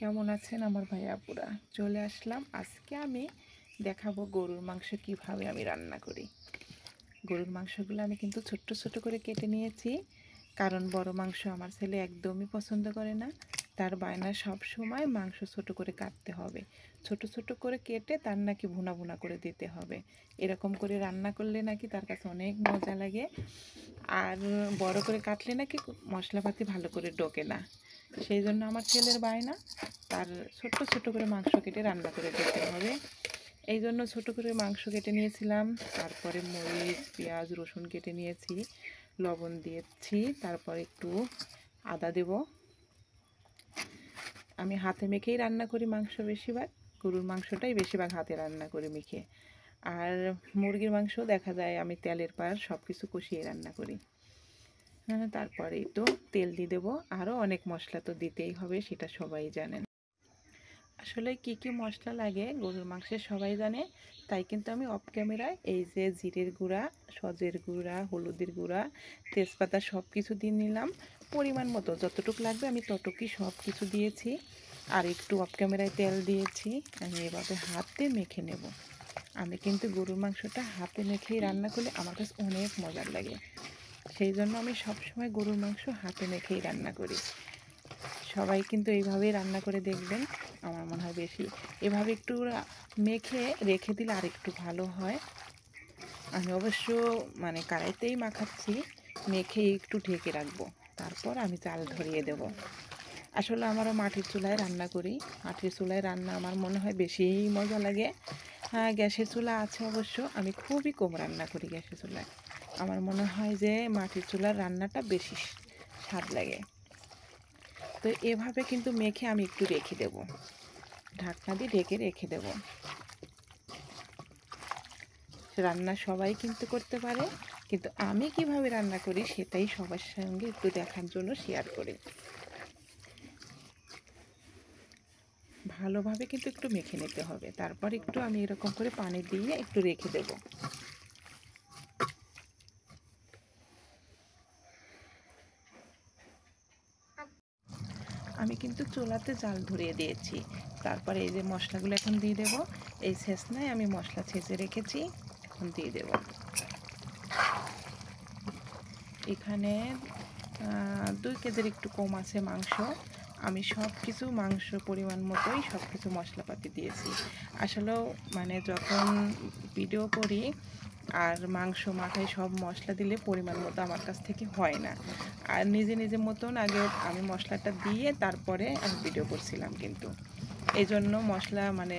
কেমন আছেন আমার ভাই আপুরা? চলে আসলাম। আজকে আমি দেখাবো গরুর মাংস কিভাবে আমি রান্না করি। গরুর মাংসগুলো আমি কিন্তু ছোট্ট ছোট করে কেটে নিয়েছি, কারণ বড় মাংস আমার ছেলে একদমই পছন্দ করে না। তার বায়না সব সময় মাংস ছোট করে কাটতে হবে, ছোট ছোট করে কেটে তার নাকি ভুনা ভুনা করে দিতে হবে। এরকম করে রান্না করলে নাকি তার কাছে অনেক মজা লাগে। আর বড় করে কাটলে নাকি মশলাপাতি ভালো করে ডোকে না। সেই জন্য আমার ছেলের বায়না তার ছোট্ট ছোট করে মাংস কেটে রান্না করে দিতে হবে। এই জন্য ছোট করে মাংস কেটে নিয়েছিলাম, তারপরে মরিচ পেঁয়াজ রসুন কেটে নিয়েছি, লবণ দিয়েছি, তারপর একটু আদা দেব। আমি হাতে মেখেই রান্না করি মাংস, বেশিরভাগ গরুর মাংসটাই বেশিরভাগ হাতে রান্না করে মেখে। আর মুরগির মাংস দেখা যায় আমি তেলের পার সব কিছু কষিয়ে রান্না করি। হ্যাঁ, তারপরেই তো তেল দিয়ে দেবো। আরও অনেক মশলা তো দিতেই হবে, সেটা সবাই জানেন। আসলে কি কি মশলা লাগে গরুর মাংসে সবাই জানে, তাই কিন্তু আমি অফ ক্যামেরায় এই যে জিরের গুঁড়া, সজের গুঁড়া, হলুদের গুঁড়া, তেজপাতা সব কিছু দিয়ে নিলাম। পরিমাণ মতো যতটুকু লাগবে আমি ততটুকুই সব কিছু দিয়েছি। আর একটু অফ ক্যামেরায় তেল দিয়েছি। আমি এভাবে হাতে মেখে নেব। আমি কিন্তু গরুর মাংসটা হাতে মেখেই রান্না করলে আমার কাছে অনেক মজার লাগে। সেই জন্য আমি সবসময় গরুর মাংস হাতে মেখেই রান্না করি। সবাই কিন্তু এইভাবেই রান্না করে দেখবেন, আমার মনে হয় বেশি এভাবে একটু মেখে রেখে দিলে আর একটু ভালো হয়। আমি অবশ্য মানে কড়াইতেই মাখাচ্ছি, মেখে একটু ঢেকে রাখবো, তারপর আমি চাল ধরিয়ে দেব। আসলে আমারও মাটির চুলায় রান্না করি। মাটির চুলায় রান্না আমার মনে হয় বেশিই মজা লাগে। হ্যাঁ, গ্যাসের চুলা আছে অবশ্য, আমি খুবই কম রান্না করি গ্যাসের চুলায়। আমার মনে হয় যে মাটির চুলার রান্নাটা বেশি স্বাদ লাগে। তো এভাবে কিন্তু মেখে আমি একটু রেখে দেব, ঢাকনা দিয়ে ঢেকে রেখে দেব। রান্না সবাই কিন্তু করতে পারে, কিন্তু আমি কিভাবে রান্না করি সেটাই সবার সঙ্গে একটু দেখার জন্য শেয়ার করি। ভালোভাবে কিন্তু একটু মেখে নিতে হবে, তারপর একটু আমি এরকম করে পানি দিয়ে একটু রেখে দেব। আমি কিন্তু চুলাতে জাল ধরিয়ে দিয়েছি। তারপরে এই যে মশলাগুলো এখন দিয়ে দেব। এই ছেঁচনায় আমি মশলা ছেঁচে রেখেছি, এখন দিয়ে দেব। এখানে 2 কেজির একটু কম আছে মাংস। আমি সব কিছু মাংস পরিমাণ মতোই সব কিছু মশলাপাতি দিয়েছি। আসলেও মানে যখন ভিডিও করি আর মাংস মাখায় সব মশলা দিলে পরিমাণ মতো আমার কাছ থেকে হয় না। আর নিজে নিজে মতন আগে আমি মশলাটা দিয়ে তারপরে আমি ভিডিও করছিলাম, কিন্তু এই জন্য মশলা মানে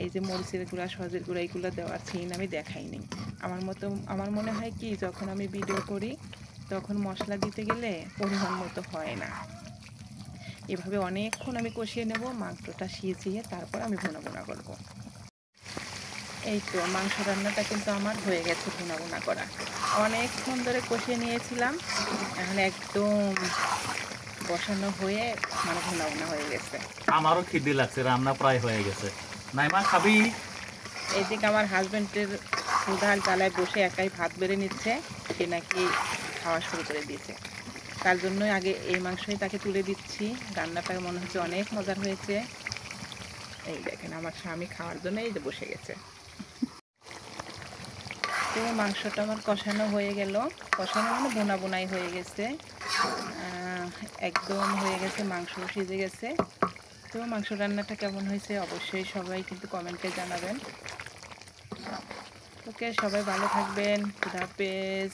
এই যে মরিচের গুঁড়া সজের গুঁড়া এইগুলো দেওয়ার সিন আমি দেখাইনি। আমার মনে হয় কি, যখন আমি ভিডিও করি তখন মশলা দিতে গেলে পরিমাণ মতো হয় না। এভাবে অনেকক্ষণ আমি কষিয়ে নেব, মাংসটা সিজিয়ে তারপর আমি ভুনা ভুনা করব। এই তো মাংস রান্নাটা কিন্তু আমার হয়ে গেছে ভুনা ভুনা করা। অনেকক্ষণ ধরে কষিয়ে নিয়েছিলাম, এখন একদম বসানো হয়ে মানে ভুনা ভুনা হয়ে গেছে। আমারও খিদে লাগছে, রান্না প্রায় হয়ে গেছে। নাইমা খাবি? এইদিকে আমার হাজব্যান্ডের ক্ষুধার জ্বালায় বসে একাই ভাত বেড়ে নিচ্ছে, সে নাকি খাওয়া শুরু করে দিয়েছে। তার জন্যই আগে এই মাংসই তাকে তুলে দিচ্ছি। রান্নাটা মনে হচ্ছে অনেক মজার হয়েছে। এই দেখেন আমার স্বামী খাওয়ার জন্য এই যে বসে গেছে। তো মাংসটা আমার কষানো হয়ে গেল, কষানো মানে বোনা বোনাই হয়ে গেছে, একদম হয়ে গেছে, মাংস সিজে গেছে। তো মাংস রান্নাটা কেমন হয়েছে অবশ্যই সবাই কিন্তু কমেন্টে জানাবেন। ওকে, সবাই ভালো থাকবেন, খুদা হাফেজ।